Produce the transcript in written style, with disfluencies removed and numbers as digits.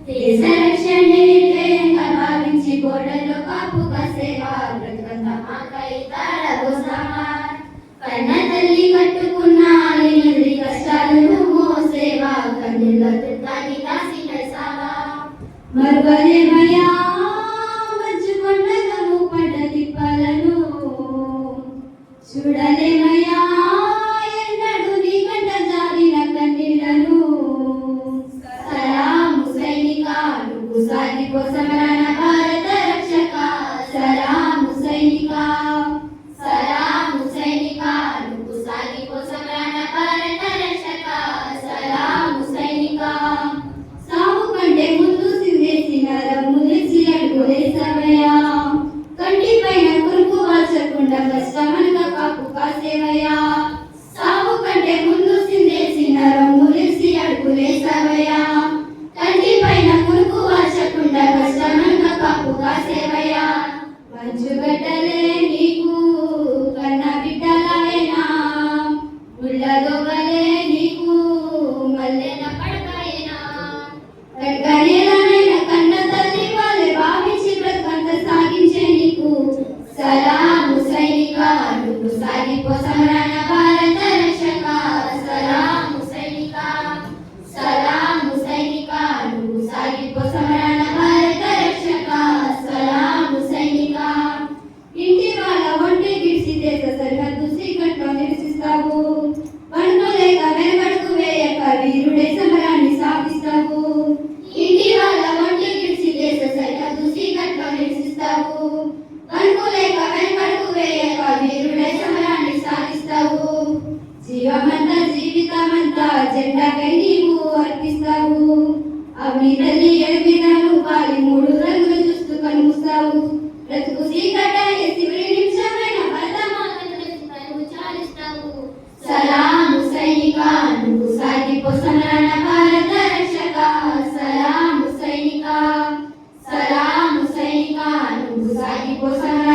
దేశ రక్షణే ధ్యేయంగా భావించి గోడలో కాపుగా సేవ బ్రతుకంతా మాకై తారగో సమార్ కన్న తల్లి కట్టుకున్న ఆలినది కష్టాలను మోసేవా కన్నుల తుట్టాని దాసిన సావా మరువలేమయా మంచు కొండగము పడ్డ తిప్పలను చూడలేమయా ఎన్నడు నీ కంట జారిన కన్నీళ్లను సలాము సైనిక నువ్వు సాగిపో సమరణ భారత రక్షక సలాము సైనిక సలాము సైనిక నువ్వు సాగిపో సమరణ భారత రక్షక సలాము సైనిక సాగు కంటే ముందు సిందేసిన రమ్ములిచి అడుగులేసవయ్యా కంటి పైన కురుకు వాల్చకుండా కష్టమనక కాపు కాసేవయ్యా సాగు కంటే ముందు సిందేసిన రమ్ములిచి అడుగులేసవయ్యా కంటి పైన కురుకు వాల్చకుండా కష్టమనక కాపు కాసేవయ్యా మంచుగడ్డలే నీకు కన్న బిడ్డలవేనా ముళ్ళదొగలే నీకు మల్లెన పడకాయేనా కడ్గనేలనైన కన్న తల్లి వాళ్ళే భావించి బ్రతుకంత సాగించే నీకు సలాము సైనిక నువ్వు సాగిపో సమరణ భారత రక్షక సలాము సైనిక సలాము సైనిక నువ్వు సాగిపో సమరణ భారత రక్షక సలాము సైనిక ఇంటి వాళ్ళ ఒంటి గిడిసి దేశ సరిహద్దు సీకట్లో నివసిస్తావు వణుకోలేక వెనకడుగు వేయక వీరుడే సమరాన్ని సాగిస్తావు ఇంటి వాళ్ళ ఒంటి గిడిసి దేశ సరిహద్దు సీకట్లో నివసిస్తావు వణుకోలేక వెనకడుగు వేయక వీరుడే సమరాన్ని సాగిస్తావు జీవమంతా జీవితమంతా జెండాకై నీవు అర్పిస్తావు అవి తల్లి ఎడమిదను వారి మూడు రంగులు చూస్తూ కనుమూస్తావు బ్రతుకు సీకట శివుడి నిమిషమైన బలమాలను చాలిస్తావు సలాము సైనిక నువ్వు సాగిపో సమరణ భారత రక్షక సలాము సైనిక సలాము సైనిక నువ్వు సాగిపో సమరణ